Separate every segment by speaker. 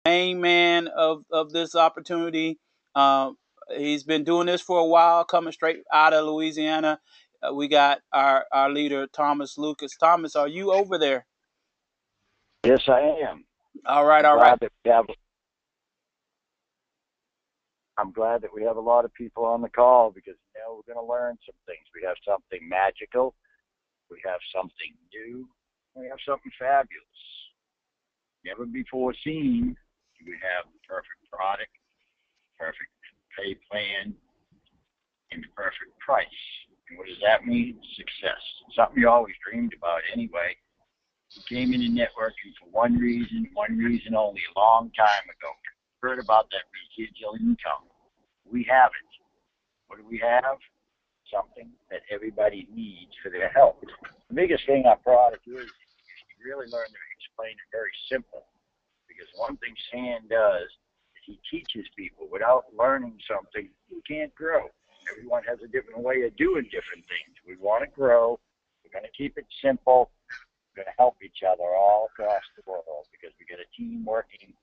Speaker 1: main man of this opportunity. He's been doing this for a while, coming straight out of Louisiana. We got our leader, Thomas Lucas. Thomas, are you over there?
Speaker 2: Yes, I am.
Speaker 1: All right,
Speaker 2: I'm
Speaker 1: all right.
Speaker 2: glad that we have. I'm glad that we have a lot of people on the call because we're going to learn some things. We have something magical. We have something new. We have something fabulous. Never before seen. We have the perfect product, perfect pay plan, and the perfect price. And what does that mean? Success. Something you always dreamed about anyway. You came into networking for one reason only, a long time ago. Heard about that residual income. We have it. What do we have? Something that everybody needs for their health. The biggest thing our product is you really learn to explain it very simple. Because one thing Stan does is he teaches people. Without learning something, you can't grow. Everyone has a different way of doing different things. We want to grow. We're going to keep it simple. We're going to help each other all across the world because we get a team working.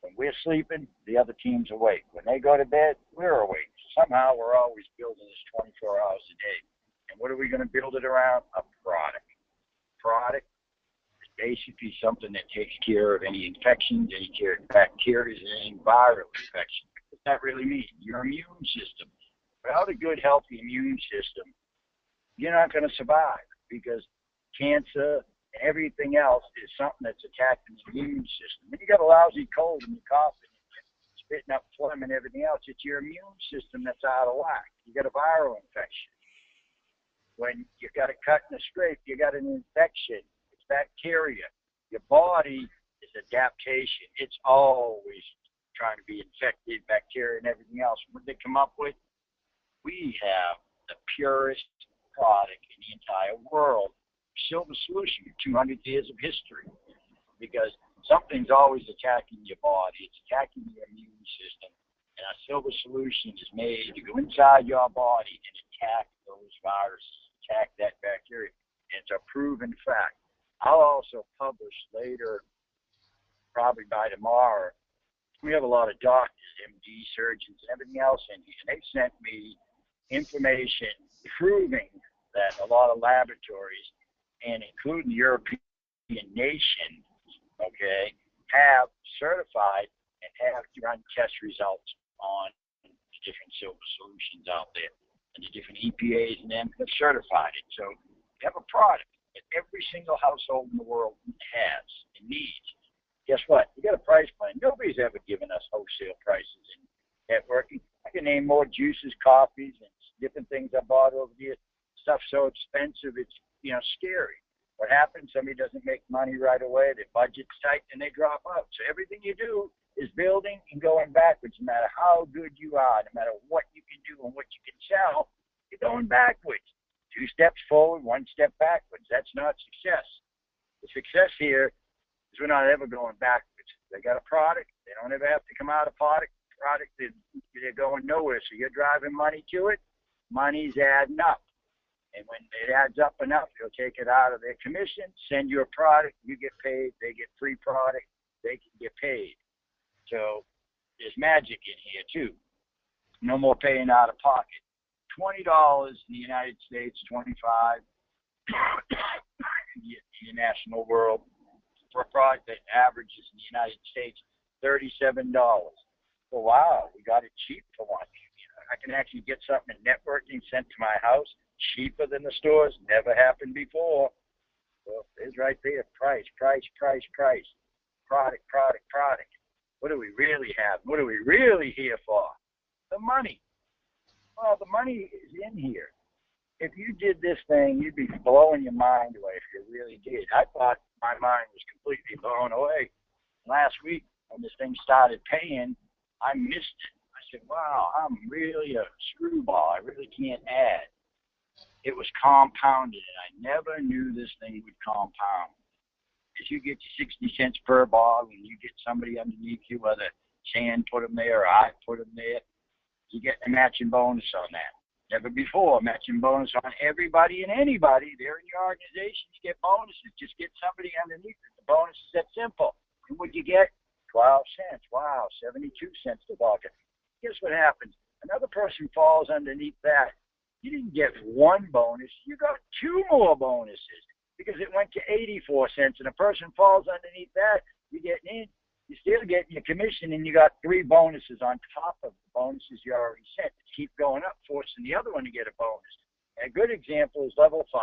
Speaker 2: When we're sleeping, the other team's awake. When they go to bed, we're awake. Somehow we're always building this 24 hours a day. And what are we going to build it around? A product. Product is basically something that takes care of any infections, any bacteria, any viral infection. What does that really mean? Your immune system. Without a good, healthy immune system, you're not going to survive because cancer and everything else is something that's attacking the immune system. When you got a lousy cold and you're coughing and spitting up phlegm and everything else, it's your immune system that's out of whack. You got a viral infection. When you got a cut and a scrape, you got an infection. It's bacteria. Your body is adaptation. It's always trying to be infected, bacteria and everything else. What did they come up with? We have the purest product in the entire world. Silver Solution, 200 years of history, because something's always attacking your body. It's attacking your immune system. And our Silver Solution is made to go inside your body and attack those viruses, attack that bacteria. And it's a proven fact. I'll also publish later, probably by tomorrow. We have a lot of doctors, MD, surgeons, and everything else in here. And they sent me information proving that a lot of laboratories, and including the European nations, okay, have certified and have run test results on the different silver solutions out there. And the different EPAs and them have certified it. So you have a product that every single household in the world has and needs. Guess what? You got a price plan. Nobody's ever given us wholesale prices in networking. I can name more juices, coffees, and different things I bought over the years. Stuff so expensive, it's scary. What happens? Somebody doesn't make money right away. Their budget's tight, and they drop out. So everything you do is building and going backwards. No matter how good you are, no matter what you can do and what you can sell, you're going backwards. 2 steps forward, 1 step backwards. That's not success. The success here is we're not ever going backwards. They got a product. They don't ever have to come out of product. They're going nowhere. So you're driving money to it. Money's adding up. And when it adds up enough, they'll take it out of their commission, send you a product, you get paid, they get free product, they can get paid. So there's magic in here too. No more paying out of pocket. $20 in the United States, $25 in the international world for a product that averages in the United States $37. Well, wow, we got it cheap for once. I can actually get something in networking sent to my house cheaper than the stores. Never happened before. So it's right there. Price. Product. What do we really have? What are we really here for? The money. Well, the money is in here. If you did this thing, you'd be blowing your mind away if you really did. I thought my mind was completely blown away. Last week, when this thing started paying, I missed it. I said, wow, I'm really a screwball. I really can't add. It was compounded, and I never knew this thing would compound. If you get 60 cents per ball and you get somebody underneath you, whether Shan put them there or I put them there, you get a matching bonus on that. Never before, matching bonus on everybody and anybody. They're in your organization, you get bonuses. Just get somebody underneath it. The bonus is that simple. And what you get? 12 cents. Wow, 72 cents to bucket. Guess what happens? Another person falls underneath that. You didn't get one bonus. You got two more bonuses because it went to 84 cents, and a person falls underneath that. You're getting in. You're still getting your commission, and you got three bonuses on top of the bonuses you already sent. Keep going up, forcing the other one to get a bonus. And a good example is level 5.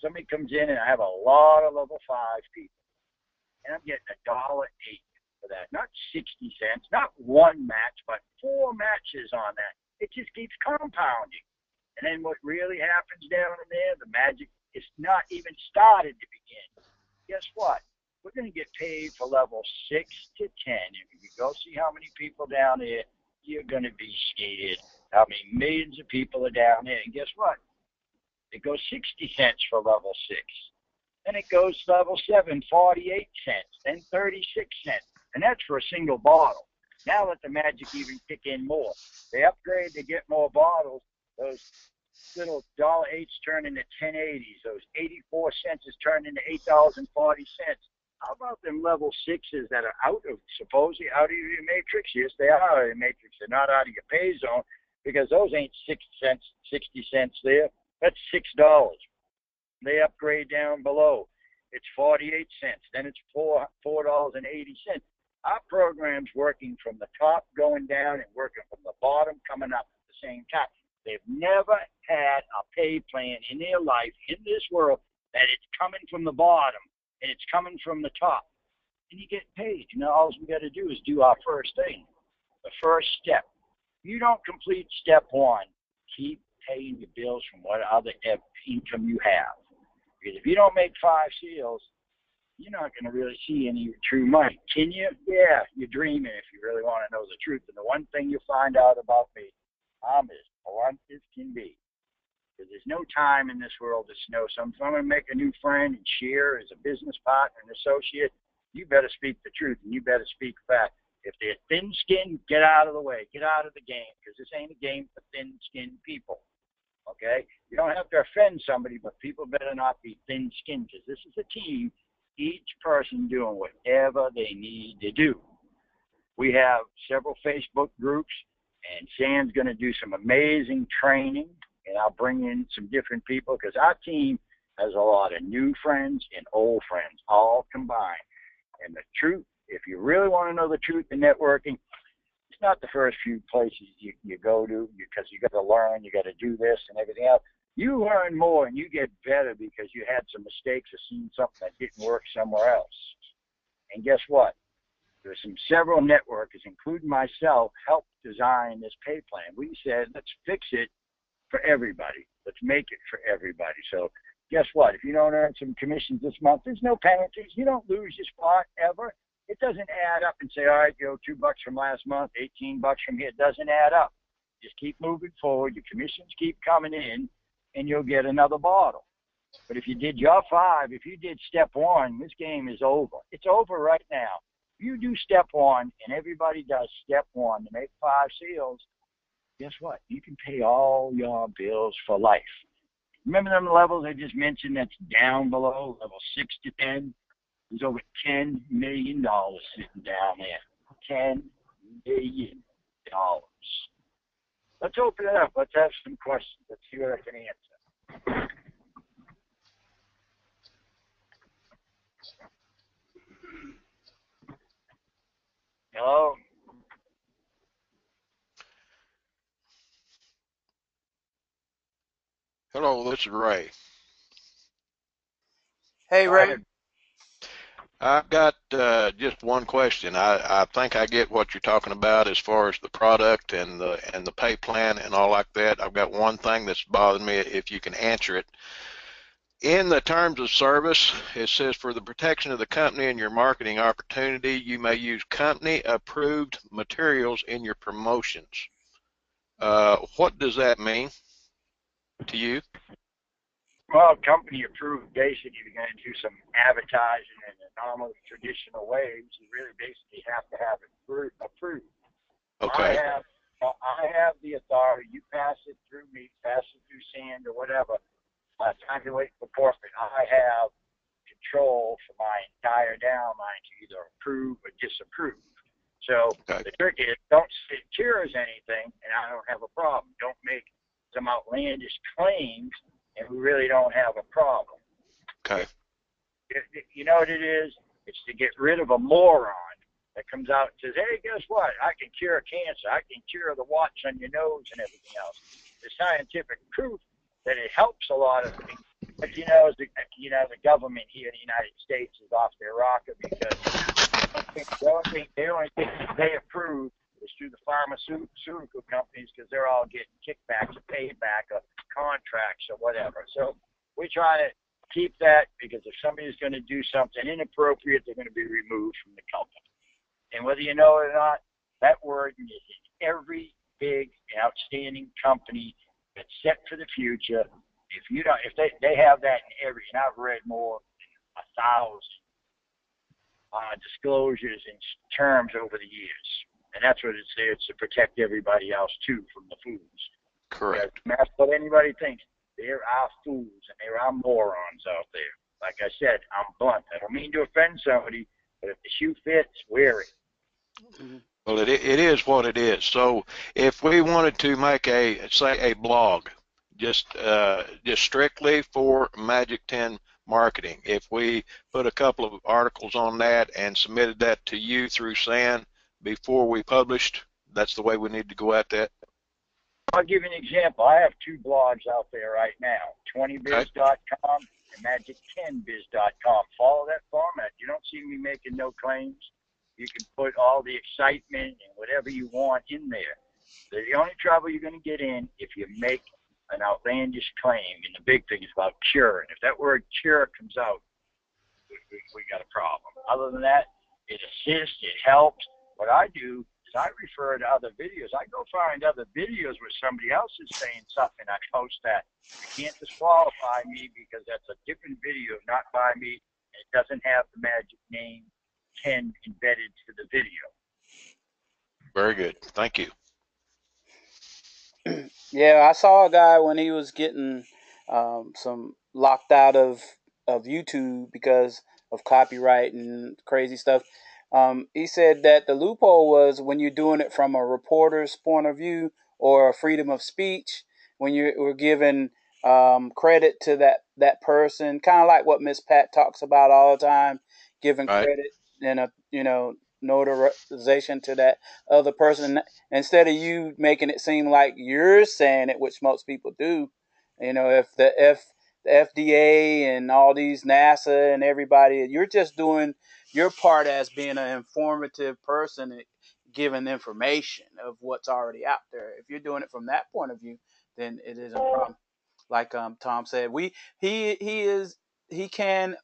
Speaker 2: Somebody comes in, and I have a lot of level 5 people, and I'm getting $1.08 for that. Not 60 cents, not one match, but 4 matches on that. It just keeps compounding. And then what really happens down in there, the magic is not even started to begin. Guess what? We're going to get paid for level 6 to 10. If you go see how many people down there, you're going to be scared how many millions of people are down there. And guess what? It goes 60 cents for level 6. Then it goes level 7, 48 cents. Then 36 cents. And that's for a single bottle. Now let the magic even kick in more. They upgrade, they get more bottles. Those little $1.08s turn into 10.80s. Those 84 cents is turned into $8.40. How about them level 6s that are supposedly out of your matrix? Yes, they are out of your matrix. They're not out of your pay zone because those ain't 6 cents, 60 cents there. That's $6. They upgrade down below. It's 48 cents. Then it's $4.80. Our program's working from the top going down and working from the bottom coming up at the same time. They've never had a pay plan in their life in this world that it's coming from the bottom and it's coming from the top. And you get paid. You know, all we got to do is do our first thing, the first step. If you don't complete step 1, keep paying your bills from what other income you have. Because if you don't make 5 sales, you're not going to really see any true money. Can you? Yeah, you're dreaming if you really want to know the truth. And the one thing you find out about me, I'm as blunt as can be. Because there's no time in this world to know. So if I'm going to make a new friend and share as a business partner and associate, you better speak the truth and you better speak fact. If they're thin-skinned, get out of the way. Get out of the game because this ain't a game for thin-skinned people. Okay? You don't have to offend somebody, but people better not be thin-skinned because this is a team, each person doing whatever they need to do. We have several Facebook groups, and Sam's going to do some amazing training, and I'll bring in some different people because our team has a lot of new friends and old friends all combined. And the truth, if you really want to know the truth in networking, it's not the first few places you go to because you got to learn, you got to do this and everything else. You learn more and you get better because you had some mistakes or seen something that didn't work somewhere else. And guess what? There's several networkers, including myself, helped design this pay plan. We said, let's fix it for everybody. Let's make it for everybody. So guess what? If you don't earn some commissions this month, there's no penalties. You don't lose your spot ever. It doesn't add up and say, all right, $2 from last month, $18 from here. It doesn't add up. Just keep moving forward. Your commissions keep coming in, and you'll get another bottle. But if you did your 5, if you did step 1, this game is over. It's over right now. You do step 1, and everybody does step 1 to make 5 sales, guess what? You can pay all your bills for life. Remember them levels I just mentioned that's down below, level 6 to 10? There's over $10 million sitting down there. $10 million. Let's open it up. Let's have some questions. Let's see what I can answer. Hello?
Speaker 3: Hello, this is Ray.
Speaker 1: Hey, Ray.
Speaker 3: I've got just one question. I think I get what you're talking about as far as the product and the pay plan and all like that. I've got one thing that's bothering me, if you can answer it. In the terms of service, it says for the protection of the company and your marketing opportunity, you may use company-approved materials in your promotions. What does that mean to you?
Speaker 2: Well, company approved, basically, you're going to do some advertising in the normal traditional ways. You really basically have to have it approved.
Speaker 3: Okay.
Speaker 2: I have the authority. You pass it through me, pass it through Sand or whatever. Tabulate for corporate. I have control for my entire downline to either approve or So
Speaker 3: Okay.
Speaker 2: the trick is, don't say it cures anything, and I don't have a problem. Don't make some outlandish claims, and we really don't have a problem.
Speaker 3: Okay.
Speaker 2: You know what it is? It's to get rid of a moron that comes out and says, hey, guess what? I can cure cancer. I can cure the watch on your nose and everything else. The scientific proof that it helps a lot of things. But the government here in the United States is off their rocker because the only thing they approve is through the pharmaceutical companies because they're all getting kickbacks or payback or contracts or whatever. So we try to keep that because if somebody's going to do something inappropriate, they're going to be removed from the company. And whether you know it or not, that word is in every big and outstanding company that's set for the future. If they have that in every, and I've read more than 1,000 disclosures and terms over the years, and that's what it's there to protect everybody else too from the fools.
Speaker 3: Correct.
Speaker 2: That's what anybody thinks. There are fools and there are morons out there. Like I said, I'm blunt. I don't mean to offend somebody, but if the shoe fits, wear it.
Speaker 3: Well, it is what it is. So if we wanted to make a blog, just strictly for Magic 10 marketing, if we put a couple of articles on that and submitted that to you through SAN before we published, that's the way we need to go at that.
Speaker 2: I'll give you an example. I have 2 blogs out there right now, 20biz.com and magic10biz.com. Follow that format. You don't see me making no claims. You can put all the excitement and whatever you want in there. The only trouble you're going to get in if you make an outlandish claim, and the big thing is about cure. And if that word cure comes out, we got a problem. Other than that, it assists, it helps. What I do is I refer to other videos. I go find other videos where somebody else is saying something. I post that. You can't disqualify me because that's a different video, not by me. And it doesn't have the magic name 10 embedded to the video.
Speaker 3: Very good. Thank you.
Speaker 1: Yeah, I saw a guy when he was getting some locked out of YouTube because of copyright and crazy stuff. He said that the loophole was when you're doing it from a reporter's point of view or freedom of speech, when you were giving credit to that person, kind of like what Miss Pat talks about all the time, giving
Speaker 3: Right.
Speaker 1: credit and notarization to that other person instead of you making it seem like you're saying it, which most people do. If the FDA and all these NASA and everybody, you're just doing your part as being an informative person and giving information of what's already out there. If you're doing it from that point of view, then it isn't a problem. Like Tom said, he can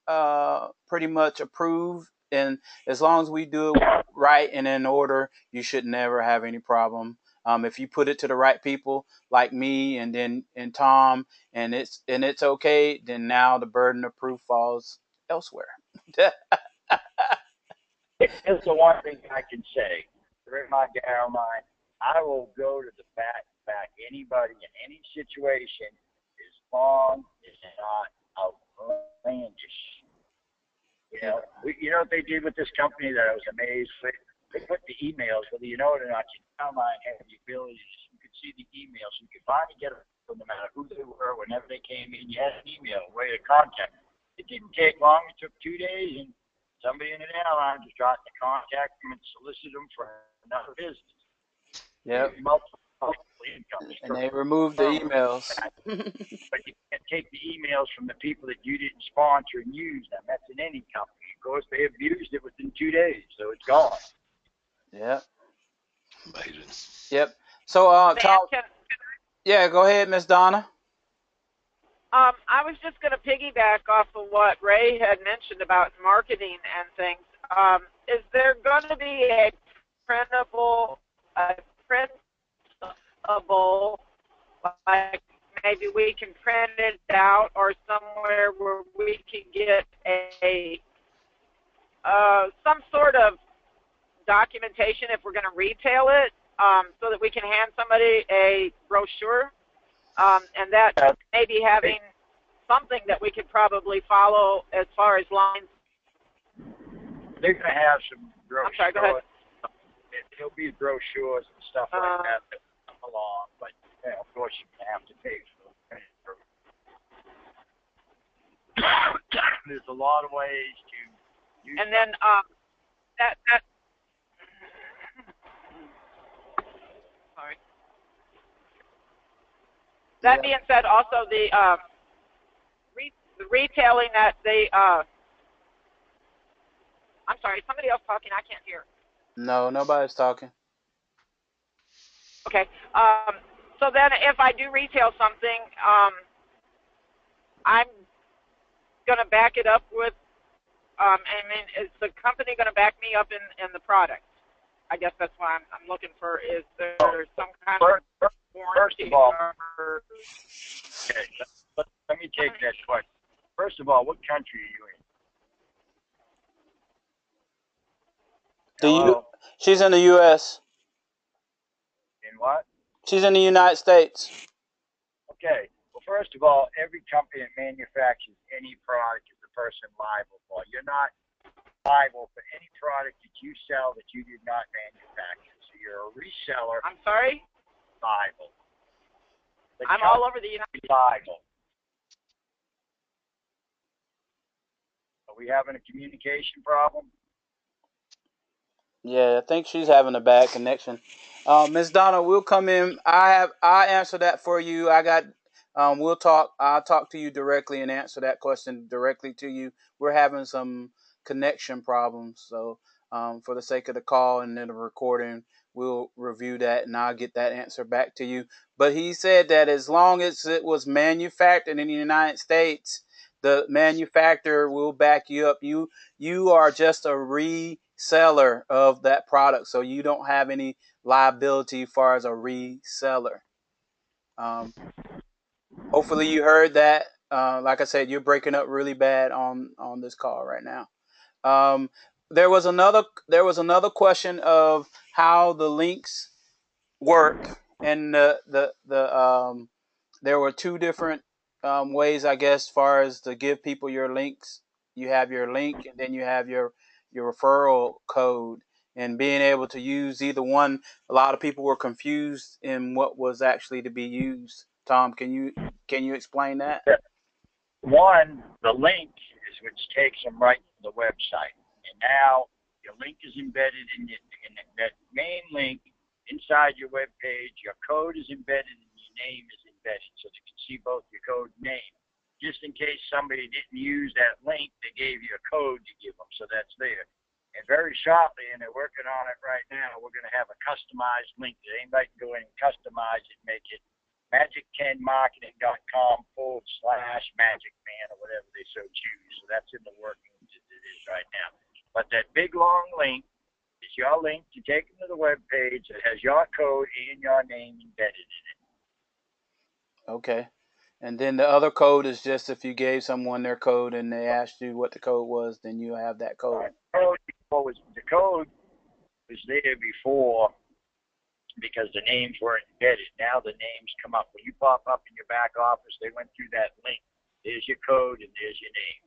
Speaker 1: pretty much approve, and as long as we do it right and in order, you should never have any problem. If you put it to the right people, like me and Tom, and it's okay, then now the burden of proof falls elsewhere.
Speaker 2: Here's the one thing I can say. During my gal mine, I will go to the back anybody in any situation as long as it's not outlandish. You know what they did with this company that I was amazed with? They put the emails, whether you know it or not, your gal mine had the ability you could see the emails. You could finally get them no matter who they were, whenever they came in, you had an email, a way to contact them. It didn't take long. It took 2 days, and somebody in an airline just tried to contact them and solicit them for another business.
Speaker 1: Yep.
Speaker 2: Multiple incomes.
Speaker 1: And they removed the emails.
Speaker 2: But you can't take the emails from the people that you didn't sponsor and use them. That's in any company. Of course, they abused it within 2 days, so it's gone.
Speaker 1: Yep.
Speaker 3: Amazing.
Speaker 1: Yep. So, Tom, yeah, go ahead, Miss Donna.
Speaker 4: I was just going to piggyback off of what Ray had mentioned about marketing and things. Is there going to be a printable, like maybe we can print it out, or somewhere where we can get some sort of documentation if we're going to retail it, so that we can hand somebody a brochure? And that maybe having something that we could probably follow as far as lines.
Speaker 2: They're going to have some brochures.
Speaker 4: I'm sorry, go ahead.
Speaker 2: there'll be brochures and stuff like that that come along, but of course you're gonna have to pay for it. There's a lot of ways to use.
Speaker 4: And then sorry. That being said, also the retailing that they I'm sorry, somebody else talking, I can't hear.
Speaker 1: No, nobody's talking.
Speaker 4: Okay. So then if I do retail something, I'm gonna back it up with I mean, is the company gonna back me up in the product? I guess that's why I'm looking for, is there some kind of warranty?
Speaker 2: First of all, okay, let me take that question. First of all, what country are you in?
Speaker 1: She's in the U.S.
Speaker 2: In what?
Speaker 1: She's in the United States.
Speaker 2: Okay. Well, first of all, every company that manufactures any product is the person liable for. You're not liable for any product that you sell that you did not manufacture. So you're a reseller.
Speaker 4: I'm sorry?
Speaker 2: Liable.
Speaker 4: I'm all over the United States.
Speaker 2: Liable. Are we having a communication problem?
Speaker 1: Yeah, I think she's having a bad connection. Miss Donna, we'll come in. I answer that for you. We'll talk. I'll talk to you directly and answer that question directly to you. We're having some connection problems, so for the sake of the call and then the recording, we'll review that and I'll get that answer back to you. But he said that as long as it was manufactured in the United States, the manufacturer will back you up. You are just a reseller of that product, so you don't have any liability as far as a reseller. Hopefully you heard that. Like I said, you're breaking up really bad on this call right now. There was another question of how the links work, and there were two different ways, I guess, as far as to give people your links. You have your link, and then you have your referral code, and being able to use either one. A lot of people were confused in what was actually to be used. Tom, can you explain that?
Speaker 2: One, the link is which takes them right to the website, and now your link is embedded in that main link inside your web page. Your code is embedded and your name is embedded, so they can see both your code and name. Just in case somebody didn't use that link, they gave you a code to give them, so that's there. And very shortly, and they're working on it right now, we're going to have a customized link that anybody can go in and customize it, make it magic10marketing.com/magicman or whatever they so choose. So that's in the workings as it is right now. But that big long link is your link to take them to the web page that has your code and your name embedded in it.
Speaker 1: Okay. And then the other code is just if you gave someone their code and they asked you what the code was, then you have that code.
Speaker 2: The code was there before because the names weren't embedded. Now the names come up. When you pop up in your back office, they went through that link. There's your code and there's your name.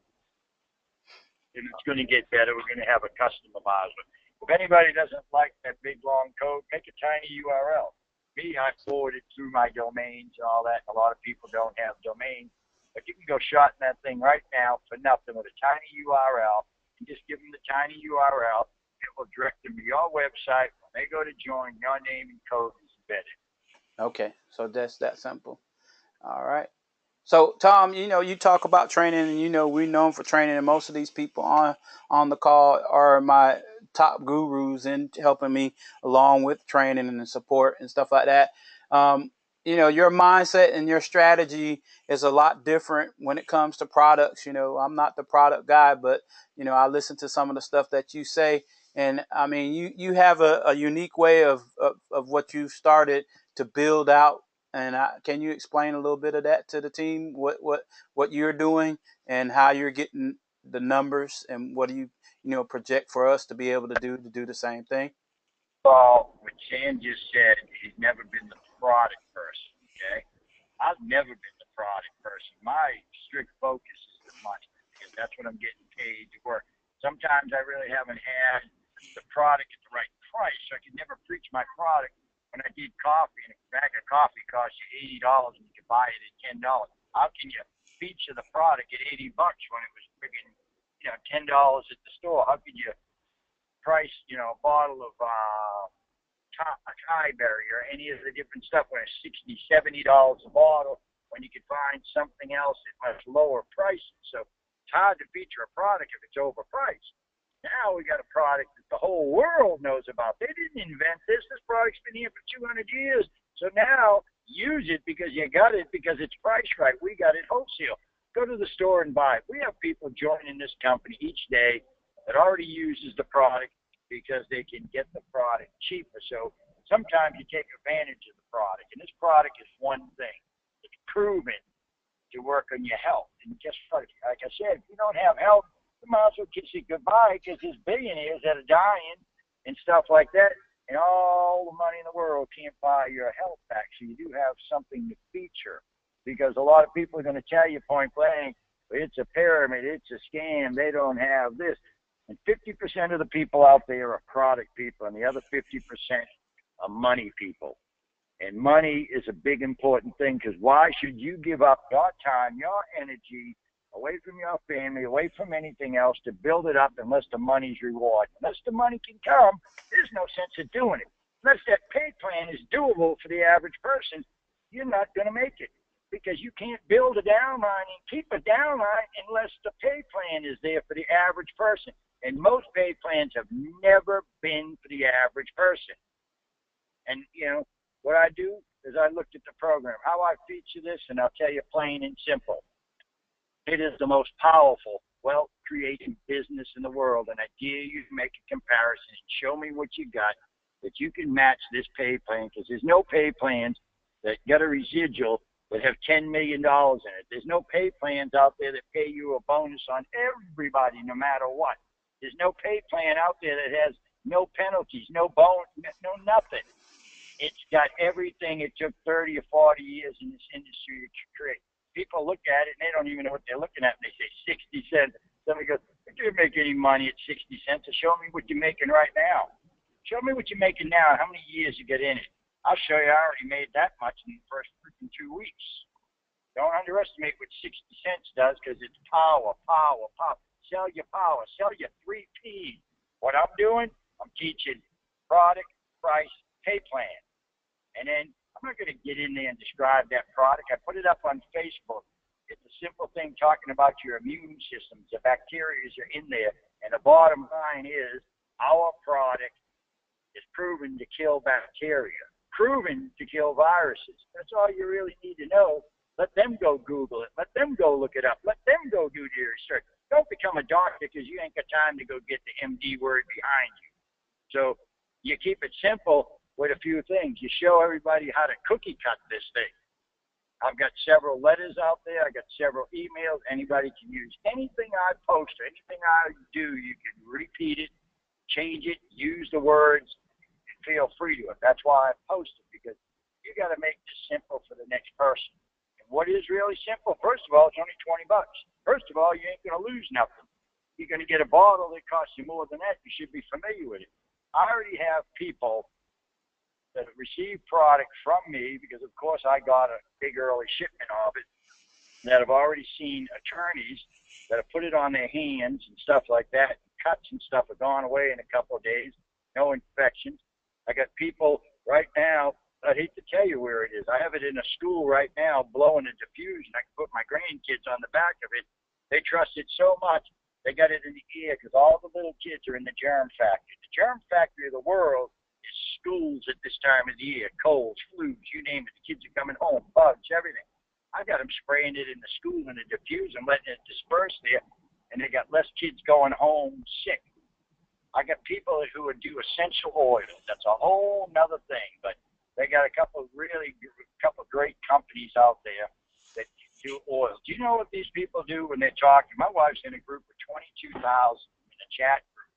Speaker 2: And it's going to get better. We're going to have a customizer. If anybody doesn't like that big long code, make a tiny URL. Me, I forward it through my domains and all that. A lot of people don't have domains, but you can go shorten that thing right now for nothing with a tiny URL, and just give them the tiny URL. It will direct them to your website. When they go to join, your name and code is embedded.
Speaker 1: Okay, so that's that simple. All right. So Tom, you talk about training, and we're known for training, and most of these people on the call are my top gurus in helping me along with training and the support and stuff like that. Your mindset and your strategy is a lot different when it comes to products. I'm not the product guy, but I listen to some of the stuff that you say, and I mean you have a unique way of what you've started to build out. And can you explain a little bit of that to the team? What you're doing and how you're getting the numbers, and what do you project for us to be able to do the same thing?
Speaker 2: Well, what Chan just said, he's never been the product person. Okay, I've never been the product person. My strict focus is the money because that's what I'm getting paid to work. Sometimes I really haven't had the product at the right price, so I can never my product when I did coffee, and a bag of coffee costs you $80 and you can buy it at $10. How can you feature the product at $80 when it was friggin', $10 at the store? How could you price, a bottle of Thai berry or any of the different stuff when it's $60, $70 a bottle when you could find something else at much lower prices? So it's hard to feature a product if it's overpriced. Now we got a product that the whole world knows about. They didn't invent this. This product's been here for 200 years. So now use it because you got it because it's priced right. We got it wholesale. Go to the store and buy it. We have people joining this company each day that already uses the product because they can get the product cheaper. So sometimes you take advantage of the product. And this product is one thing. It's proven to work on your health. And guess what? Like I said, if you don't have health, you might as well kiss it goodbye because there's billionaires that are dying and stuff like that. And all the money in the world can't buy your health back. So you do have something to feature because a lot of people are going to tell you point blank, it's a pyramid, it's a scam, they don't have this. And 50% of the people out there are product people, and the other 50% are money people. And money is a big important thing because why should you give up your time, your energy, away from your family, away from anything else to build it up unless the money's reward? Unless the money can come, there's no sense of doing it. Unless that pay plan is doable for the average person, you're not going to make it because you can't build a downline and keep a downline unless the pay plan is there for the average person. And most pay plans have never been for the average person. And, what I do is I looked at the program, how I feature this, and I'll tell you plain and simple. It is the most powerful, wealth-creating business in the world, and I dare you to make a comparison and show me what you got that you can match this pay plan because there's no pay plans that got a residual that have $10 million in it. There's no pay plans out there that pay you a bonus on everybody no matter what. There's no pay plan out there that has no penalties, no bonus, no nothing. It's got everything it took 30 or 40 years in this industry to create. People look at it and they don't even know what they're looking at. And they say 60 cents. Somebody goes, "You can't make any money at 60 cents." So show me what you're making right now. Show me what you're making now. How many years you get in it? I'll show you. I already made that much in the first freaking 2 weeks. Don't underestimate what 60 cents does because it's power, power, power. Sell your power. Sell your 3 P's. What I'm doing, I'm teaching product, price, pay plan. And then I'm not going to get in there and describe that product. I put it up on Facebook. It's a simple thing talking about your immune systems. The bacteria are in there. And the bottom line is our product is proven to kill bacteria, proven to kill viruses. That's all you really need to know. Let them go Google it. Let them go look it up. Let them go do their research. Don't become a doctor because you ain't got time to go get the MD word behind you. So you keep it simple with a few things. You show everybody how to cookie cut this thing. I've got several letters out there. I got several emails. Anybody can use anything I post or anything I do. You can repeat it, change it, use the words, and feel free to it. That's why I post it because you got to make this simple for the next person. And what is really simple? First of all, it's only $20. First of all, you ain't going to lose nothing. You're going to get a bottle that costs you more than that. You should be familiar with it. I already have people that have received product from me because, of course, I got a big early shipment of it that have already seen attorneys that have put it on their hands and stuff like that. Cuts and stuff have gone away in a couple of days. No infections. I got people right now, I hate to tell you where it is. I have it in a school right now blowing a diffusion. I can put my grandkids on the back of it. They trust it so much, they got it in the ear because all the little kids are in the germ factory. The germ factory of the world is schools at this time of the year, colds, flus, you name it. The kids are coming home, bugs, everything. I got them spraying it in the school in a diffuser and letting it disperse there, and they got less kids going home sick. I got people who would do essential oils. That's a whole nother thing, but they got a couple great companies out there that do oils. Do you know what these people do when they're talking? My wife's in a group of 22,000 in a chat group,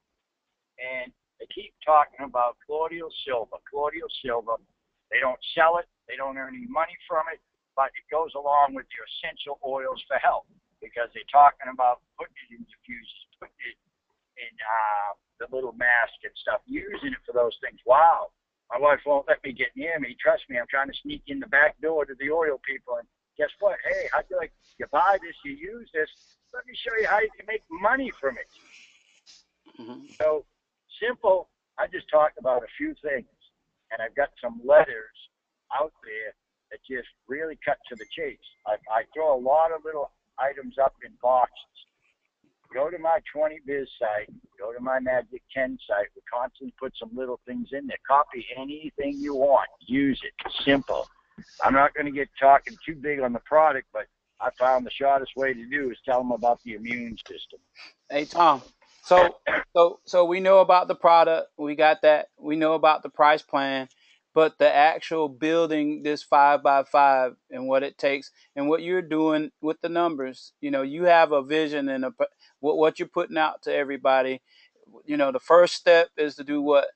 Speaker 2: and they keep talking about Claudio Silva. Claudio Silva, they don't sell it. They don't earn any money from it, but it goes along with your essential oils for health because they're talking about putting it in diffusers, putting it in the little mask and stuff, using it for those things. Wow. My wife won't let me get near me. Trust me, I'm trying to sneak in the back door to the oil people. And guess what? Hey, I feel like you buy this, you use this. Let me show you how you can make money from it.
Speaker 1: Mm-hmm.
Speaker 2: So simple. I just talked about a few things, and I've got some letters out there that just really cut to the chase. I throw a lot of little items up in boxes. Go to my 20Biz site, go to my Magic 10 site. We constantly put some little things in there. Copy anything you want. Use it. Simple. I'm not going to get talking too big on the product, but I found the shortest way to do is tell them about the immune system.
Speaker 1: Hey, Tom. So we know about the product. We got that. We know about the price plan, but the actual building this 5x5 and what it takes and what you're doing with the numbers. You have a vision and what you're putting out to everybody. The first step is to do what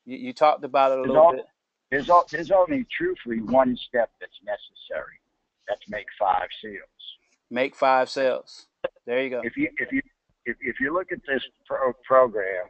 Speaker 1: you talked about it a little bit.
Speaker 2: There's only truthfully one step that's necessary. That's make 5 sales.
Speaker 1: Make 5 sales. There you go.
Speaker 2: If you look at this program,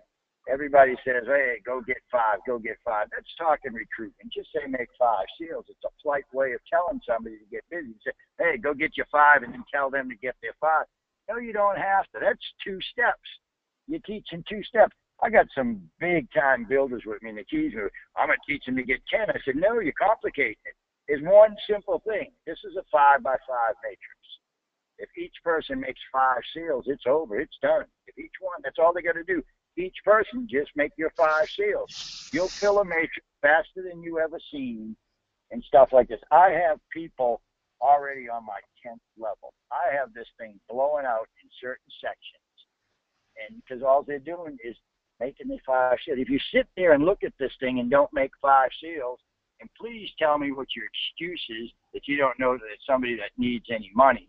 Speaker 2: everybody says, "Hey, go get 5, go get 5." That's talking recruitment. Just say make 5 sales. It's a polite way of telling somebody to get busy. You say, "Hey, go get your 5," and then tell them to get their 5. No, you don't have to. That's 2 steps. You're teaching 2 steps. I got some big time builders with me in the keys. I'm going to teach them to get 10. I said, no, you're complicating it. There's one simple thing. This is a 5x5 matrix. If each person makes 5 sales, it's over. It's done. If each one, that's all they got to do. Each person, just make your 5 sales. You'll fill a matrix faster than you ever seen and stuff like this. I have people already on my 10th level. I have this thing blowing out in certain sections. And because all they're doing is making the 5 sales. If you sit there and look at this thing and don't make 5 sales, and please tell me what your excuse is that you don't know that it's somebody that needs any money,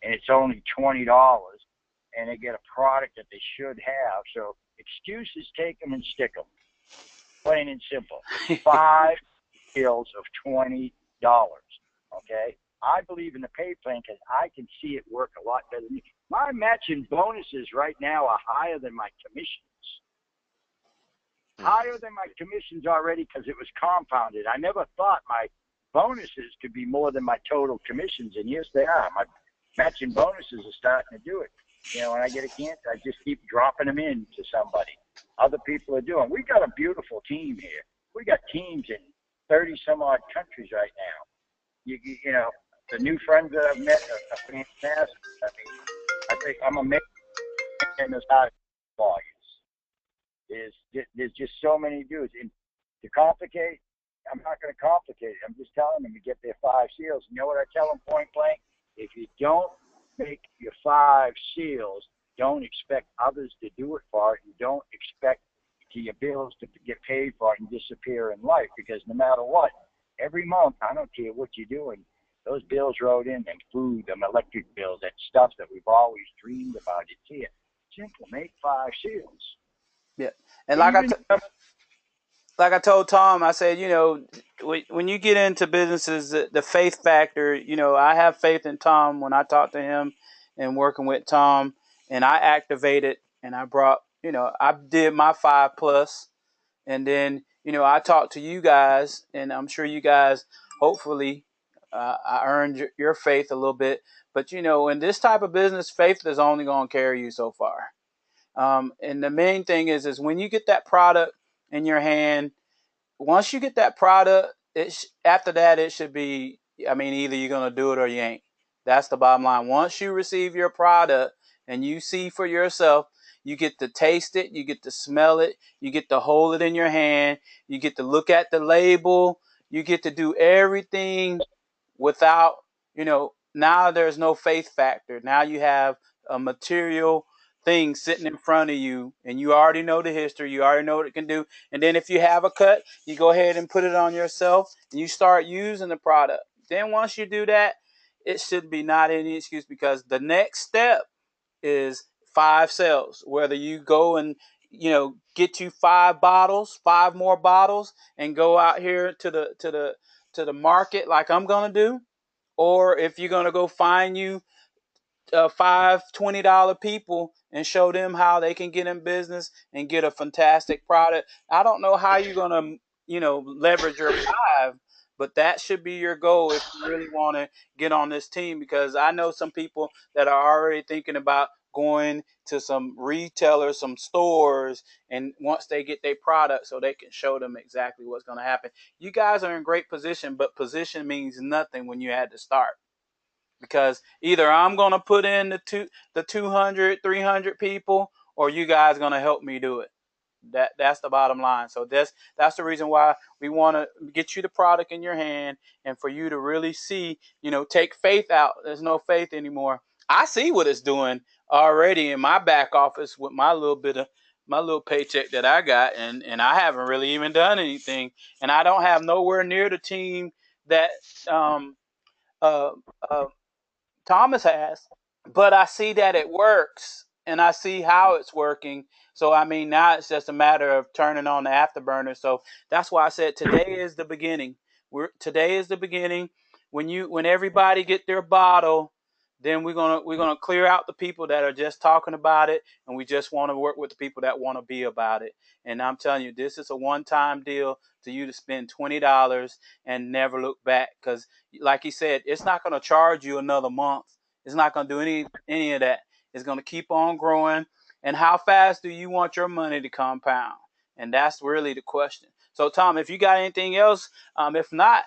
Speaker 2: and it's only $20, and they get a product that they should have. So excuses, take them and stick them. Plain and simple. 5 sales of $20. Okay? I believe in the pay plan because I can see it work a lot better than me. My matching bonuses right now are higher than my commissions. Higher than my commissions already because it was compounded. I never thought my bonuses could be more than my total commissions, and yes, they are. My matching bonuses are starting to do it. When I get a chance, I just keep dropping them in to somebody. Other people are doing. We got a beautiful team here. We got teams in 30 some odd countries right now. You know, the new friends that I've met are fantastic. I mean, I think I'm amazed in this high volumes. There's just so many dudes. And to complicate, I'm not going to complicate it. I'm just telling them to get their 5 seals. You know what I tell them point blank? If you don't make your 5 seals, don't expect others to do it for it. You don't expect your bills to get paid for it and disappear in life, because no matter what, every month, I don't care what you're doing, those bills rode in, them food, them electric bills, that stuff that we've always dreamed about. It's here. Simple. Make 5 seals.
Speaker 1: Yeah. And like I told Tom, I said, when you get into businesses, the faith factor, I have faith in Tom when I talk to him and working with Tom, and I activated and I brought, I did my 5+, and then, I talked to you guys, and I'm sure you guys, hopefully, I earned your faith a little bit. But, in this type of business, faith is only going to carry you so far. And the main thing is when you get that product in your hand, once you get that product, after that, it should be, either you're going to do it or you ain't. That's the bottom line. Once you receive your product and you see for yourself, you get to taste it, you get to smell it, you get to hold it in your hand, you get to look at the label, you get to do everything without, now there's no faith factor. Now you have a material thing sitting in front of you, and you already know the history, you already know what it can do. And then if you have a cut, you go ahead and put it on yourself and you start using the product. Then once you do that, it should be not any excuse, because the next step is 5 sales. Whether you go and get you 5 bottles, 5 more bottles, and go out here to the market like I'm gonna do, or if you're gonna go find you 5 $20 people and show them how they can get in business and get a fantastic product. I don't know how you're gonna leverage your 5, but that should be your goal if you really want to get on this team, because I know some people that are already thinking about going to some retailers, some stores, and once they get their product so they can show them exactly what's going to happen. You guys are in great position, but position means nothing when you had to start, because either I'm going to put in the 200, 300 people, or you guys going to help me do it. That's the bottom line. So that's the reason why we want to get you the product in your hand, and for you to really see, take faith out. There's no faith anymore. I see what it's doing already in my back office with my little paycheck that I got, and I haven't really even done anything, and I don't have nowhere near the team that um uh, uh Thomas has, but I see that it works and I see how it's working. So I mean, now it's just a matter of turning on the afterburner. So that's why I said today is the beginning. Today is the beginning. When everybody get their bottle, then we're gonna clear out the people that are just talking about it, and we just want to work with the people that want to be about it. And I'm telling you, this is a one-time deal to you to spend $20 and never look back, because like he said, it's not going to charge you another month. It's not going to do any of that. It's going to keep on growing. And how fast do you want your money to compound? And that's really the question. So, Tom, if you got anything else, if not,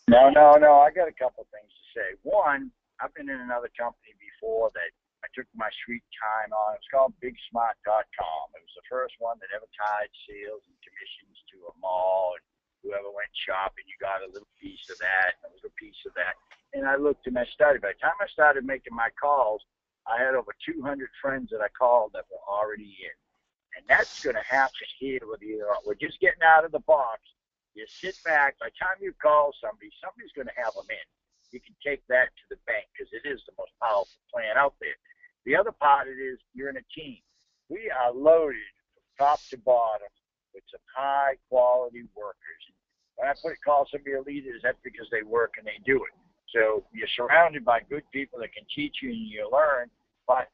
Speaker 2: No. I got a couple things to say. One, I've been in another company before that I took my sweet time on. It's called BigSmart.com. It was the first one that ever tied sales and commissions to a mall, and whoever went shopping, you got a little piece of that, and a little piece of that. And I looked and I started. By the time I started making my calls, I had over 200 friends that I called that were already in. And that's going to happen here with you. We're just getting out of the box. You sit back. By the time you call somebody's going to have them in. You can take that to the bank because it is the most powerful plan out there. The other part of it is you're in a team. We are loaded from top to bottom with some high-quality workers. When I call somebody a leader, that's because they work and they do it. So you're surrounded by good people that can teach you and you learn. But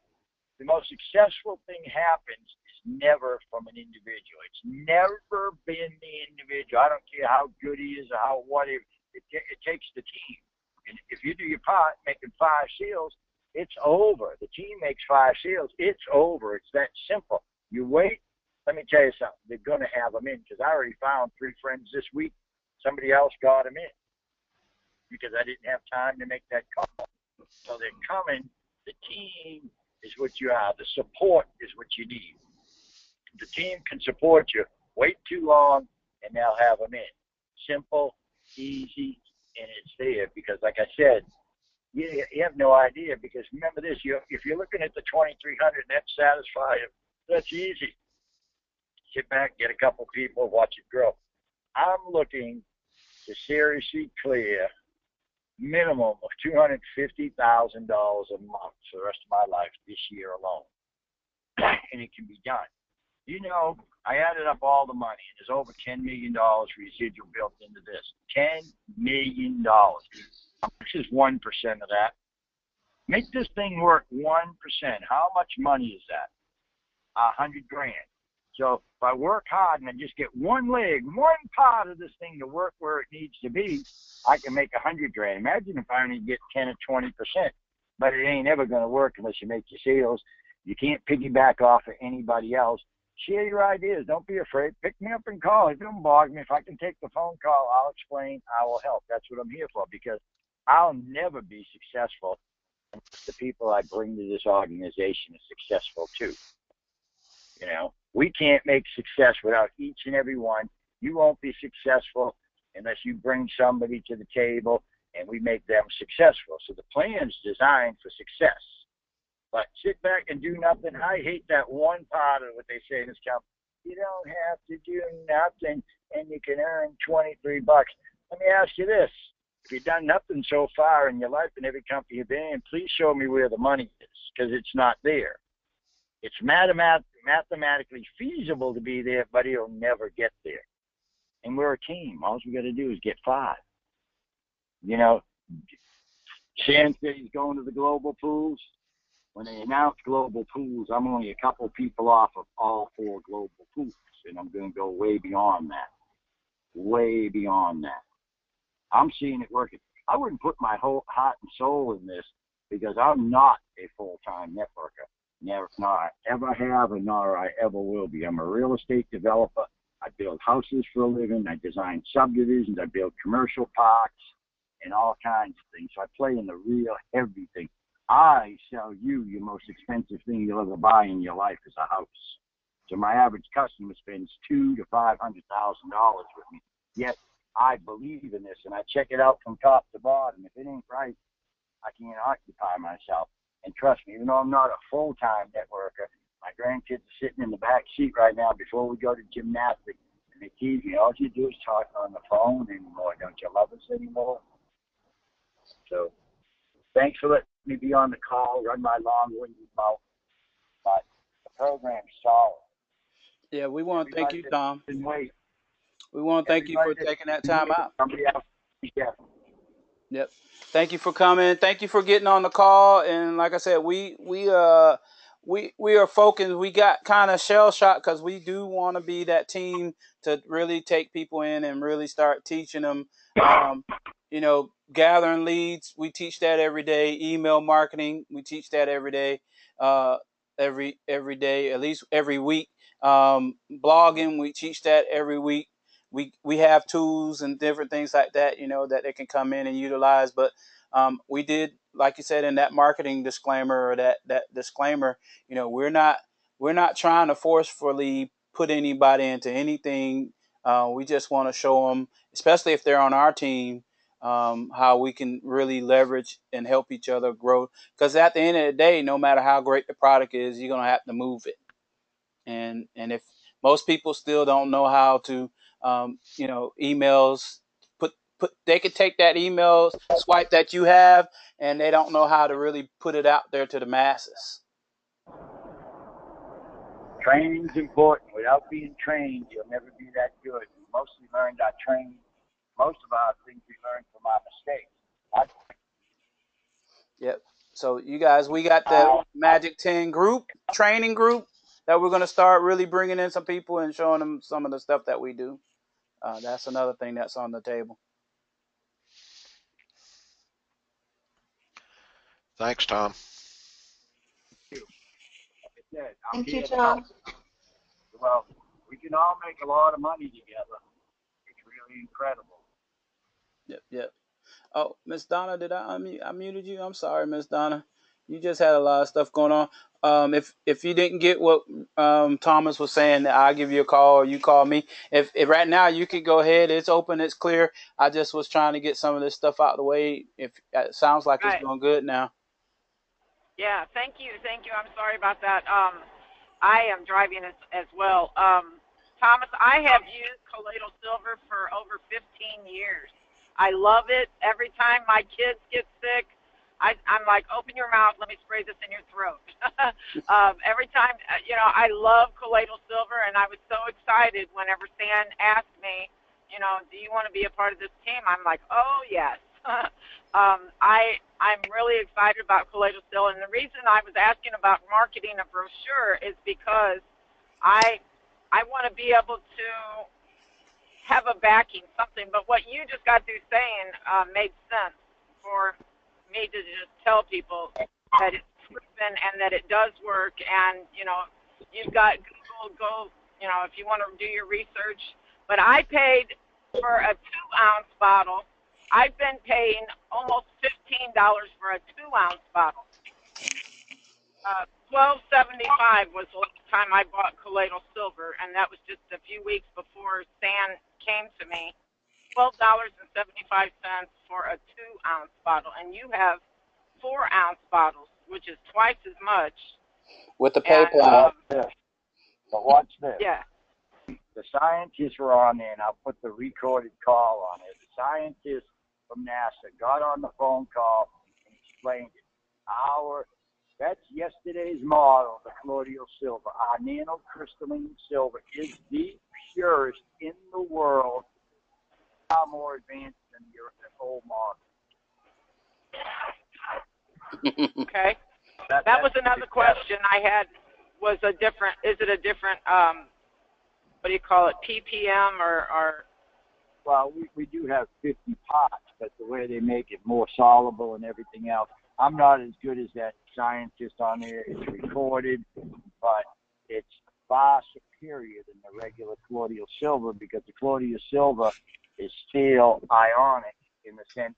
Speaker 2: the most successful thing happens is never from an individual. It's never been the individual. I don't care how good he is or how whatever. It takes the team. And if you do your part, making 5 seals, it's over. The team makes 5 seals. It's over. It's that simple. You wait. Let me tell you something. They're going to have them in, because I already found 3 friends this week. Somebody else got them in because I didn't have time to make that call. So they're coming. The team is what you are. The support is what you need. The team can support you. Wait too long, and they'll have them in. Simple, easy, and it's there. Because, like I said, you have no idea. Because remember this: if you're looking at the 2,300 net satisfied, that's easy. Sit back, get a couple people, watch it grow. I'm looking to seriously clear minimum of $250,000 a month for the rest of my life this year alone. And it can be done. I added up all the money, and there's over $10 million residual built into this. $10 million. How much is 1% of that? Make this thing work 1%. How much money is that? $100,000. So if I work hard and I just get one part of this thing to work where it needs to be, I can make $100,000. Imagine if I only get 10 or 20%. But it ain't ever going to work unless you make your sales. You can't piggyback off of anybody else. Share your ideas. Don't be afraid. Pick me up and call. It don't bother me. If I can take the phone call, I'll explain. I will help. That's what I'm here for, because I'll never be successful unless the people I bring to this organization is successful too. We can't make success without each and every one. You won't be successful unless you bring somebody to the table and we make them successful. So the plan's designed for success. But sit back and do nothing. I hate that one part of what they say in this company. You don't have to do nothing and you can earn $23. Let me ask you this. If you've done nothing so far in your life in every company you've been in, please show me where the money is, because it's not there. It's mathematically feasible to be there, but it'll never get there. And we're a team. All we got to do is get 5. Sand City's going to the global pools. When they announce global pools, I'm only a couple people off of all 4 global pools, and I'm going to go way beyond that. way beyond that. I'm seeing it working. I wouldn't put my whole heart and soul in this because I'm not a full-time networker. Never, nor I ever have, and nor I ever will be. I'm a real estate developer. I build houses for a living. I design subdivisions. I build commercial parks and all kinds of things. So I play in the real everything. I sell you your most expensive thing you'll ever buy in your life is a house. So my average customer spends $200,000 to $500,000 with me. Yet I believe in this, and I check it out from top to bottom. If it ain't right, I can't occupy myself. And trust me, even though I'm not a full-time networker, my grandkids are sitting in the back seat right now before we go to gymnastics. And they tease me, all you do is talk on the phone anymore. Don't you love us anymore? So thanks for letting me be on the call, run my long-winded mouth. But the program's solid.
Speaker 1: Yeah, we want to thank you, Tom.
Speaker 2: Wait.
Speaker 1: We want to thank you for taking that time out.
Speaker 2: Somebody else. Yeah.
Speaker 1: Yep. Thank you for coming. Thank you for getting on the call. And like I said, we are focused. We got kind of shell shocked because we do want to be that team to really take people in and really start teaching them. Gathering leads. We teach that every day. Email marketing. We teach that every day. Every day, at least every week. Blogging. We teach that every week. We have tools and different things like that, that they can come in and utilize. But we did, like you said, in that marketing disclaimer or that disclaimer, we're not trying to forcefully put anybody into anything. We just want to show them, especially if they're on our team, how we can really leverage and help each other grow. Because at the end of the day, no matter how great the product is, you're going to have to move it. And if most people still don't know how to, emails, they could take that email swipe that you have, and they don't know how to really put it out there to the masses.
Speaker 2: Training's important. Without being trained, you'll never be that good. We mostly learned our training. Most of our things we learned from our mistakes.
Speaker 1: Yep. So you guys, we got the Magic 10 training group that we're going to start really bringing in some people and showing them some of the stuff that we do. That's another thing that's on the table.
Speaker 3: Thanks, Tom.
Speaker 5: Thank you, Tom.
Speaker 2: Well, we can all make a lot of money together. It's really incredible.
Speaker 1: Yep. Oh, Miss Donna, did I muted you? I'm sorry, Miss Donna. You just had a lot of stuff going on. If you didn't get what Thomas was saying, I'll give you a call or you call me. If right now you can go ahead, it's open, it's clear. I just was trying to get some of this stuff out of the way. If it sounds like It's going good now.
Speaker 4: Yeah, thank you. I'm sorry about that. I am driving as well. Thomas, I have used Colloidal Silver for over 15 years. I love it. Every time my kids get sick, I'm like, open your mouth, let me spray this in your throat. Every time, I love Colloidal Silver, and I was so excited whenever Stan asked me, do you want to be a part of this team? I'm like, oh, yes. I'm really excited about Colloidal Silver, and the reason I was asking about marketing a brochure is because I want to be able to have a backing, something. But what you just got through saying made sense for me to just tell people that it's proven and that it does work. And, you've got Google, go, if you want to do your research. But I paid for a 2-ounce bottle. I've been paying almost $15 for a 2-ounce bottle. $12.75 was the last time I bought Colloidal Silver, and that was just a few weeks before Stan came to me. $12.75 for a 2-ounce bottle, and you have 4-ounce bottles, which is twice as much.
Speaker 1: With the PayPal.
Speaker 2: But watch this.
Speaker 4: Yeah.
Speaker 2: The scientists were on there, and I'll put the recorded call on it. The scientists from NASA got on the phone call and explained it. That's yesterday's model, the colloidal silver. Our nanocrystalline silver is the purest in the world, far more advanced than the old model.
Speaker 4: Okay. That was another question I had. Is it a different, what do you call it, ppm or
Speaker 2: well, we do have 50 parts, but the way they make it more soluble and everything else, I'm not as good as that scientist on there. It's recorded, but it's far superior than the regular colloidal silver, because the colloidal silver is still ionic in the sense,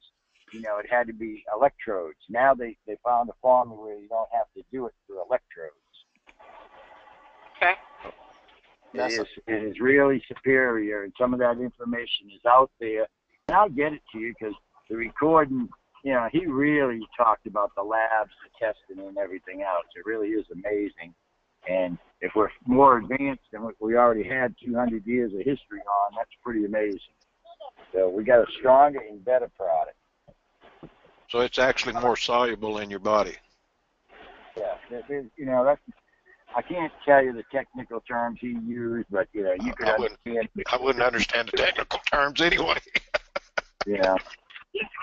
Speaker 2: you know, it had to be electrodes. Now they found a formula where you don't have to do it through electrodes.
Speaker 4: Okay.
Speaker 2: It is really superior, and some of that information is out there. And I'll get it to you, because the recording, you know, he really talked about the labs, the testing, and everything else. It really is amazing. And if we're more advanced than what we already had 200 years of history on, that's pretty amazing. So we got a stronger and better product.
Speaker 3: So it's actually more soluble in your body.
Speaker 2: Yeah, you know, that's, I can't tell you the technical terms he used, but you know, you could understand.
Speaker 3: I wouldn't understand the technical terms anyway.
Speaker 2: Yeah,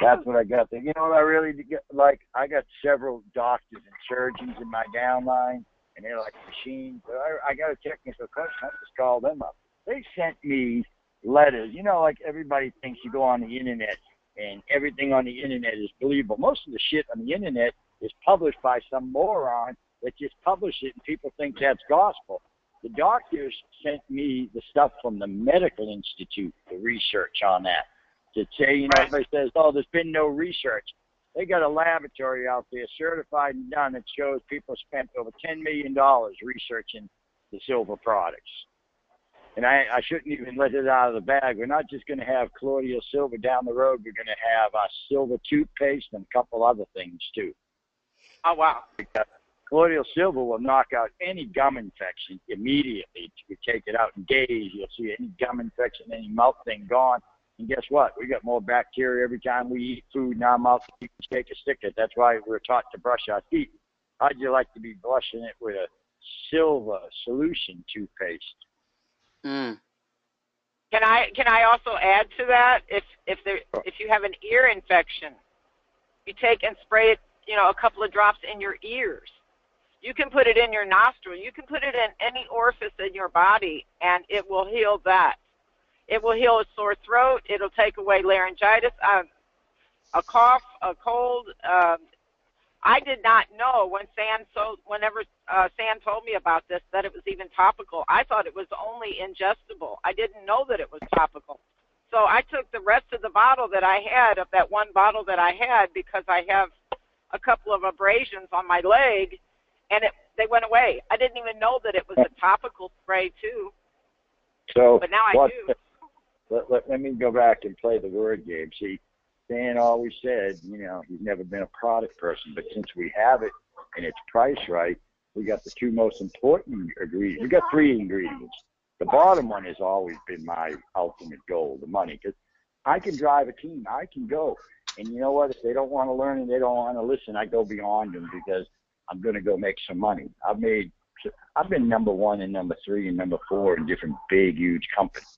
Speaker 2: that's what I got there. You know what I really like? I got several doctors and surgeons in my downline, and they're like machines. But I got a technical question. I just called them up. They sent me letters. You know, like everybody thinks you go on the internet and everything on the internet is believable. Most of the shit on the internet is published by some moron that just publish it, and people think that's gospel. The doctors sent me the stuff from the Medical Institute, the research on that, to say, you know, everybody says, oh, there's been no research. They got a laboratory out there, certified and done, that shows people spent over $10 million researching the silver products. And I shouldn't even let it out of the bag. We're not just going to have colloidal silver down the road. We're going to have silver toothpaste and a couple other things, too.
Speaker 4: Oh, wow.
Speaker 2: Colloidal silver will knock out any gum infection immediately. You take it out in days, you'll see any gum infection, any mouth thing gone. And guess what? We got more bacteria every time we eat food in our mouth. You can take a stick at. That's why we're taught to brush our teeth. How'd you like to be brushing it with a silver solution toothpaste?
Speaker 1: Mm.
Speaker 4: Can I also add to that? If you have an ear infection, you take and spray it, you know, a couple of drops in your ears. You can put it in your nostril. You can put it in any orifice in your body, and it will heal that. It will heal a sore throat. It'll take away laryngitis, a cough, a cold. I did not know whenever Sam told me about this, that it was even topical. I thought it was only ingestible. I didn't know that it was topical. So I took the rest of the bottle that I had, of that one bottle that I had, because I have a couple of abrasions on my leg, and they went away. I didn't even know that it was a topical spray too.
Speaker 2: So,
Speaker 4: but now I do.
Speaker 2: Let me go back and play the word game. See, Dan always said, you know, he's never been a product person, but since we have it and it's priced right, we got the two most important ingredients. We got three ingredients. The bottom one has always been my ultimate goal, the money, because I can drive a team. I can go. And you know what? If they don't want to learn and they don't want to listen, I go beyond them, because I'm going to go make some money. I've been number 1 and number 3 and number 4 in different big, huge companies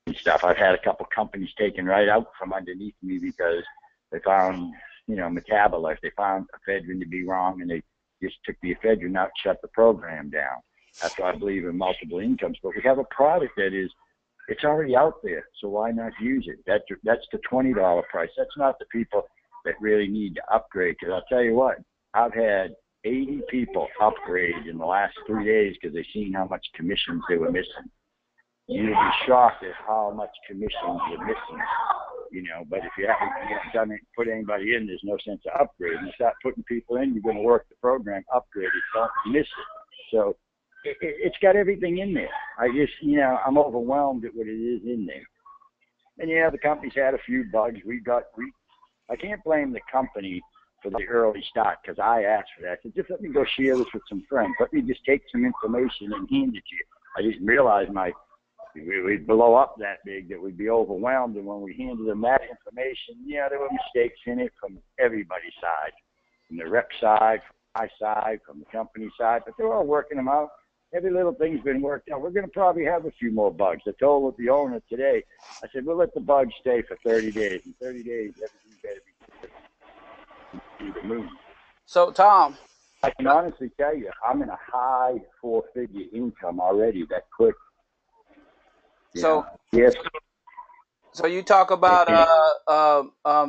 Speaker 2: and stuff. I've had a couple companies taken right out from underneath me because they found, you know, metabolite. They found ephedrine to be wrong, and they just took the ephedrine out, shut the program down. That's why I believe in multiple incomes. But we have a product that is, it's already out there, so why not use it? That's the $20 price. That's not the people that really need to upgrade, because I'll tell you what, I've had 80 people upgrade in the last 3 days because they've seen how much commissions they were missing. You'd be shocked at how much commissions you're missing, you know. But if you haven't done it, put anybody in, there's no sense of upgrading. You start putting people in, you're going to work the program, upgrade it, don't miss it. So it's got everything in there. I just, you know, I'm overwhelmed at what it is in there. And yeah, the company's had a few bugs. I can't blame the company for the early start, because I asked for that. I said, just let me go share this with some friends. Let me just take some information and hand it to you. I didn't realize we'd blow up that big, that we'd be overwhelmed. And when we handed them that information, yeah, there were mistakes in it from everybody's side, from the rep side, from my side, from the company side, but they're all working them out. Every little thing's been worked out. We're going to probably have a few more bugs. I told the owner today, I said, we'll let the bugs stay for 30 days. In 30 days, everything's better be the moon.
Speaker 1: So, Tom,
Speaker 2: I can honestly tell you, I'm in a high 4-figure income already that quick.
Speaker 1: So,
Speaker 2: yes.
Speaker 1: So you talk about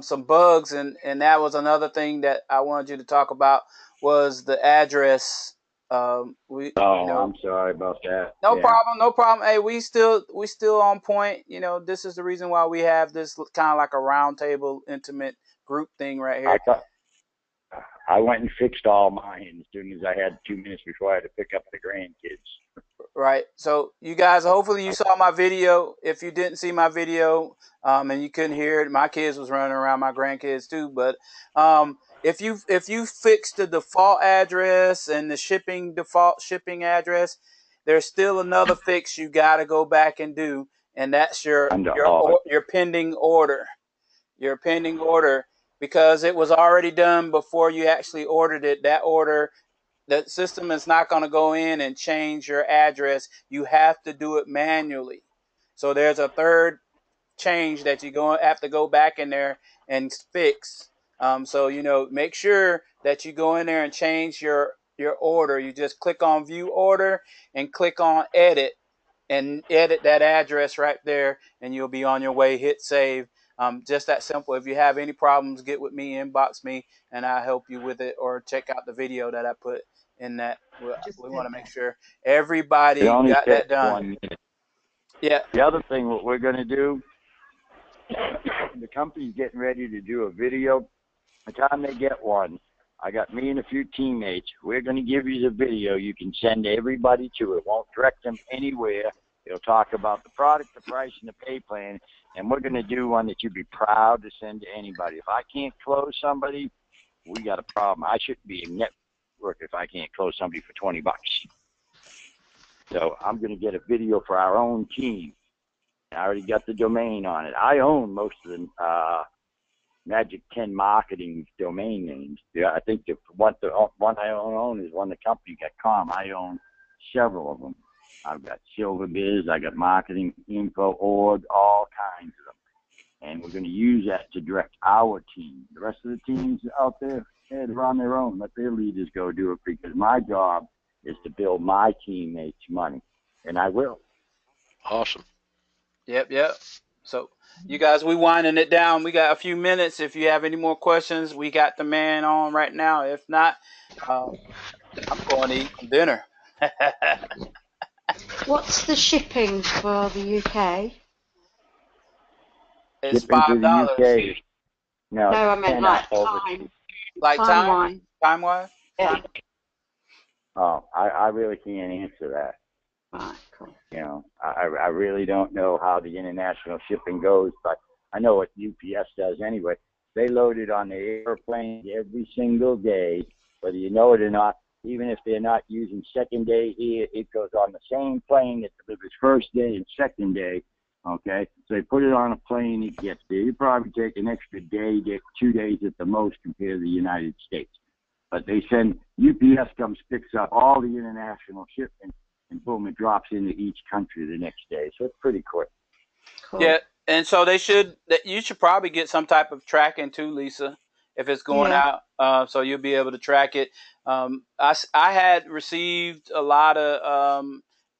Speaker 1: some bugs, and that was another thing that I wanted you to talk about was the address.
Speaker 2: Oh, I'm sorry about that.
Speaker 1: No
Speaker 2: Yeah.
Speaker 1: problem, no problem. Hey, we still on point. This is the reason why we have this kind of like a round table, intimate group thing right here.
Speaker 2: I went and fixed all mine as soon as I had 2 minutes before I had to pick up the grandkids.
Speaker 1: Right. So you guys, hopefully you saw my video. If you didn't see my video, and you couldn't hear it, my kids was running around, my grandkids too. But if you fix the default address and the default shipping address, there's still another fix you got to go back and do, and that's your pending order. Your pending order, because it was already done before you actually ordered it. That order, the system is not going to go in and change your address. You have to do it manually. So there's a third change that you're going to have to go back in there and fix. So make sure that you go in there and change your order. You just click on View Order and click on Edit, and edit that address right there, and you'll be on your way. Hit save. Just that simple. If you have any problems, get with me, inbox me, and I'll help you with it, or check out the video that I put in that. We want to make sure everybody got that done. Yeah.
Speaker 2: The other thing, what we're going to do, the company's getting ready to do a video. By the time they get one, I got me and a few teammates. We're going to give you the video. You can send everybody to it. Won't direct them anywhere. It'll talk about the product, the price, and the pay plan. And we're going to do one that you'd be proud to send to anybody. If I can't close somebody, we got a problem. I shouldn't be a network if I can't close somebody for $20. So I'm going to get a video for our own team. I already got the domain on it. I own most of the Magic 10 marketing domain names. Yeah, I think the one I own is one the company.com. I own several of them. I've got SilverBiz, I got Marketing Info, Org, all kinds of them. And we're going to use that to direct our team. The rest of the teams out there, they're on their own. Let their leaders go do it, because my job is to build my teammates money, and I will.
Speaker 3: Awesome.
Speaker 1: Yep. So you guys, we winding it down. We got a few minutes. If you have any more questions, we got the man on right now. If not, I'm going to eat some dinner.
Speaker 5: What's the shipping for the UK?
Speaker 1: It's
Speaker 2: Shipping to the
Speaker 1: $5.
Speaker 2: UK. No,
Speaker 5: I meant like time.
Speaker 1: Like time-wise?
Speaker 5: Yeah.
Speaker 2: Oh, I really can't answer that.
Speaker 5: Right, cool.
Speaker 2: I really don't know how the international shipping goes, but I know what UPS does anyway. They load it on the airplane every single day, whether you know it or not. Even if they're not using second day here, it goes on the same plane that delivers first day and second day. Okay, so they put it on a plane, it gets there. You probably take an extra day, 2 days at the most compared to the United States. But they send, UPS comes, picks up all the international shipment, and boom, it drops into each country the next day. So it's pretty quick.
Speaker 5: Cool.
Speaker 1: Yeah, and so you should probably get some type of tracking too, Lisa, if it's going out, so you'll be able to track it. I had received a lot of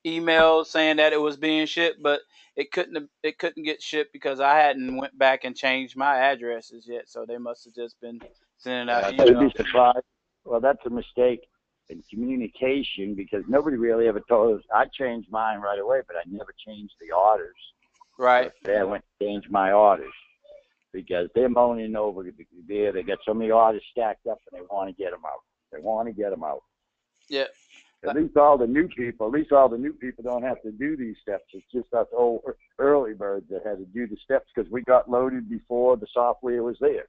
Speaker 1: emails saying that it was being shipped, but it couldn't get shipped because I hadn't went back and changed my addresses yet. So they must have just been sending out emails.
Speaker 2: Well, that's a mistake in communication, because nobody really ever told us. I changed mine right away, but I never changed the orders.
Speaker 1: Right.
Speaker 2: So I went to change my orders because they're moaning over there. They got so many orders stacked up, and they want to get them out.
Speaker 1: Yeah.
Speaker 2: At least all the new people don't have to do these steps. It's just us old early birds that had to do the steps because we got loaded before the software was there.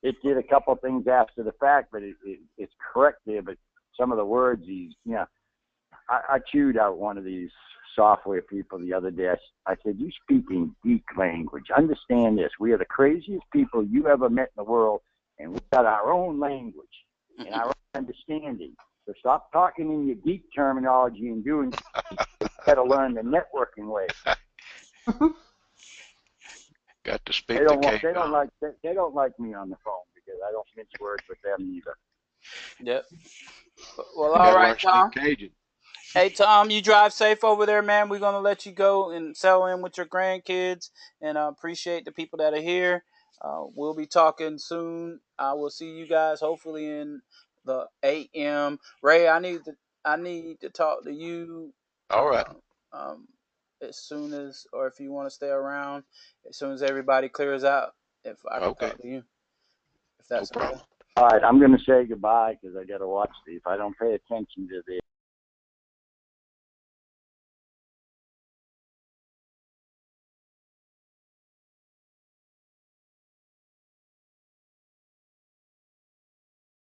Speaker 2: It did a couple of things after the fact, but it's correct there. But some of the words, I chewed out one of these software people the other day. I said, "You speak in geek language. Understand this. We are the craziest people you ever met in the world, and we've got our own language and our own understanding. So stop talking in your geek terminology and doing. You got to learn the networking way."
Speaker 3: Got to speak.
Speaker 2: They don't like me on the phone because I don't mince words with them either.
Speaker 1: Yep. Well, all right, Tom. Hey, Tom, you drive safe over there, man. We're going to let you go and settle in with your grandkids, and appreciate the people that are here. We'll be talking soon. I will see you guys hopefully in the AM. Ray, I need to talk to you
Speaker 3: All right.
Speaker 1: um, as soon as, or if you want to stay around, as soon as everybody clears out, if I can
Speaker 3: Okay.
Speaker 1: talk to you, if
Speaker 3: No
Speaker 1: that's okay.
Speaker 3: problem.
Speaker 2: All right, I'm going to say goodbye because I got to watch these. If I don't pay attention to the